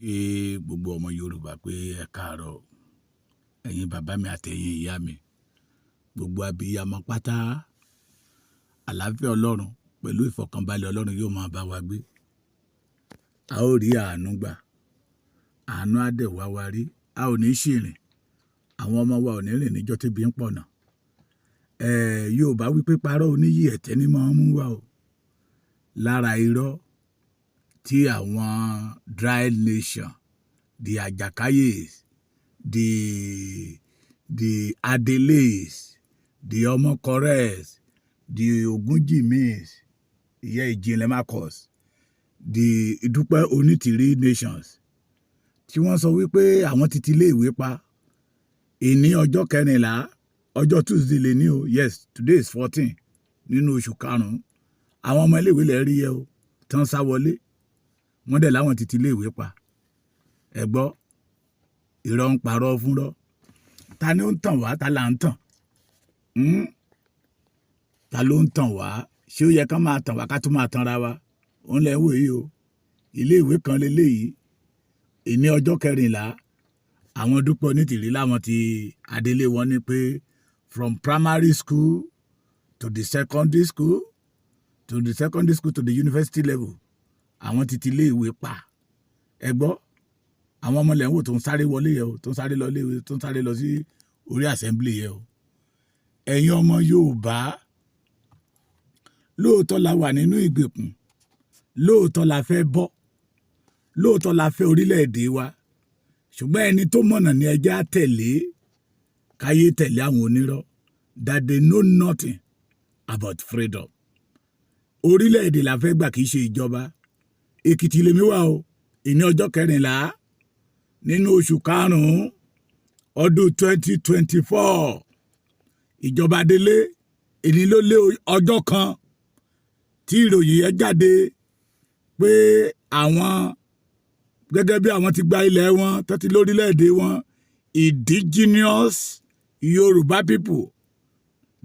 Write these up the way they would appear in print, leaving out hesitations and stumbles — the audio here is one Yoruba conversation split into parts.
kí gbogbo ọmọ Yorùbá pé ẹ káàárọ̀ ẹ̀yin bàbá mi àtẹ̀yin ìyá mi gbogbo abiyamọ pátá àlàáfíà Ọlọ́run pẹ̀lú ìfọ̀kànbalẹ̀ Ọlọ́run yóò máa bá wa gbé a ó rí àánú gbà àánú á dẹ̀ wá wa rí a ò ní ṣìrìn àwọn ọmọ wa ò ní rìn níjọ́ tí bí ń pọ̀nà Yorùbá wípé parọ́ oníyì ẹ̀tẹ́ ní máa ń mú wa o lára irọ́ tí àwọn dry nation the Ajakayes the Adeles the Omokores the Ogunjimis ìyá ìjìnlẹ̀ Marcus the Ìdúpẹ́ Onitiri nations tí wọ́n sọ wípé àwọn ti ti ilé ìwé pa ìní ọjọ́ 14 ọjọ́ Tuesday lè ní o yes today is 14 nínú oṣù karùn-ún àwọn ọmọ iléèwé lè rí yẹ o tán sá wọlé wọ́n dẹ̀ láwọn ti ti iléèwé pa ẹ gbọ́ irọ́ ń parọ́ fúnrọ́ ta ni ó ń tàn wá ta là ń tàn ta ló ń tàn wá ṣé ó yẹ ká máa tàn wá ká tún máa tanra wa òun lẹ́ ń wò yìí o iléèwé kan lélẹ́yìí ìní ọjọ́ 14 àwọn Dúpẹ́ Onítìrí láwọn ti Adele wọn ní pé from primary school to the secondary school to the university level àwọn ti ti ilé ìwé pa ẹ gbọ́ àwọn ọmọ lẹ́wọ̀n tó ń sáré wọlé yẹ o tó ń sáré lọ léwe tó ń sáré lọ sí orí assembly yẹ o ẹ̀yin ọmọ Yorùbá lóòótọ́ la wà nínú ìgbèkùn lóòótọ́ la fẹ́ bọ́ lóòótọ́ la fẹ́ orílẹ̀-èdè wa ṣùgbọ́n ẹni tó mọ̀nà ni ẹjẹ́ á tẹ̀lé káyé tẹ̀lé àwọn onírọ́ that they know nothing about freedom orílẹ̀-èdè la fẹ́ gbà kìí ṣe ìjọba Èkìtì lèmi wà o ìní ọjọ́ 14 nínú oṣù karùn-ún ọdún 2024 ìjọba Adélé ìní ló lé ọjọ́ kan tí ìròyìn yẹn jáde pé àwọn gẹ́gẹ́ bí àwọn ti gba ilẹ̀ wọn tó ti lórílẹ̀-èdè wọn indigenous Yoruba people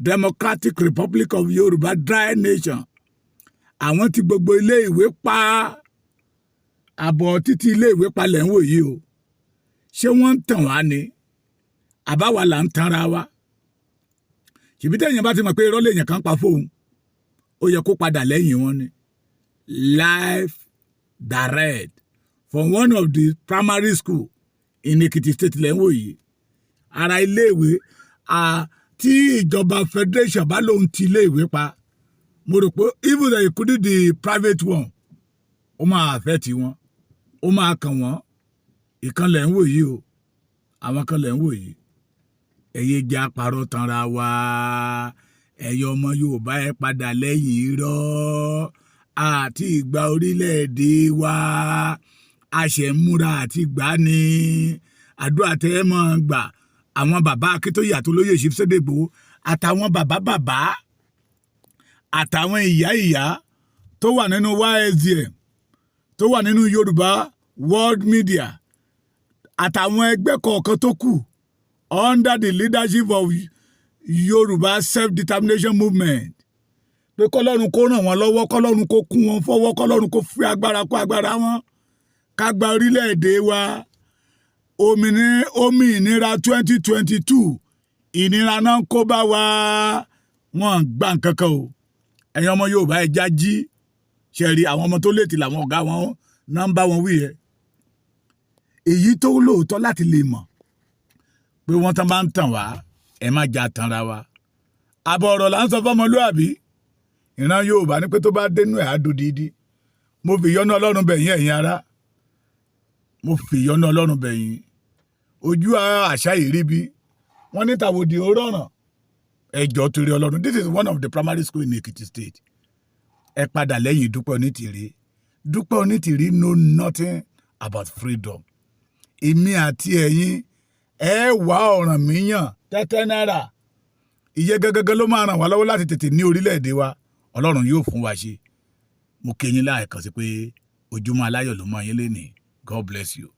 Democratic Republic of Yoruba dry nation àwọn tí gbogbo ilé ìwé pa àbọ̀ títí ilé ìwé palẹ̀ ń wò yìí o ṣé wọ́n ń tàn wá ni àbáwa là ń tanra wa ṣèbí tẹ̀yìn bá ti mọ̀ pé irọ́ lèèyàn kan pa fóun ó yẹ kó padà lẹ́yìn wọn ni live direct from one of the primary school in Ekiti state lẹ́ ń wò yìí ara ilé ìwé tí ìjọba federation bá lóun ti ilé ìwé pa mo rò pé even though it could be the private one ó máa affect wọn ó máa kàn wọ́n ìkan lẹ̀ ń wò yìí o àwọn kan lẹ̀ ń wò yìí ẹ̀yẹ jẹ́ àparọ́ tanra wa ẹ̀yọ ọmọ Yorùbá ẹ padà lẹ́yìn irọ́ àti ìgbà orílẹ̀-èdè wa àṣẹmúra àti ìgbà ni àdúrà tẹ́ ẹ mọ̀ gbà àwọn bàbá Akíntóyè àtolóyè Ṣífṣédègbò àtàwọn bàbá àtàwọn ìyá tó wà nínú YSDM tó wà nínú Yorùbá World Media àtàwọn ẹgbẹ́ kọ̀ọ̀kan tó kù under the leadership of Yorùbá self-determination movement pé kọ́lọ́run kó ràn wọ́n lọ́wọ́ kọ́lọ́run kó kún wọn fọwọ́ kọ́lọ́run kó fi agbára kó agbára wọn ká gba orílẹ̀-èdè wa omi ìnira 2022 ìnira náà kó bá wa wọn gbà nǹkan kan o ẹ̀yin ọmọ Yorùbá ẹja jí ṣẹ̀rí àwọn ọmọ tó létí làwọn ọ̀gá wọn náà ń bá wọn wí ẹ èyí tó lóòótọ́ láti lè mọ̀ pé wọ́n tán bá ń tàn wá ẹ má já tanra wa àbọ̀ ọ̀rọ̀ là ń sọ fọ́mọlúàbí ìran Yorùbá ní pé tó bá dénú ẹ̀ á dòdìdí mo fi ìyọ́nú Ọlọ́run bẹ̀yìn ẹ̀yin ará mo fi ìyọ́nú Ọlọ́run bẹ̀yìn ojú àṣà ìríbi wọ́n ní tàwòdì ó rọ̀ràn ẹjọ́ torí Ọlọ́run this is one of the primary school in Ekiti state ẹ padà lẹ́yìn Dúpẹ́ Onítìrí know nothing about freedom èmi àti ẹ̀yin ẹ wá ọ̀ràn míyàn 30 naira iye gẹ́gẹ́gẹ́ ló máa ràn wá lọ́wọ́ láti tètè ní orílẹ̀-èdè wa Ọlọ́run yóò fún wa ṣe mo kí yín láìkan sí pé ojúmọ́ aláyọ̀ ló mọ́ yín lénìí God bless you.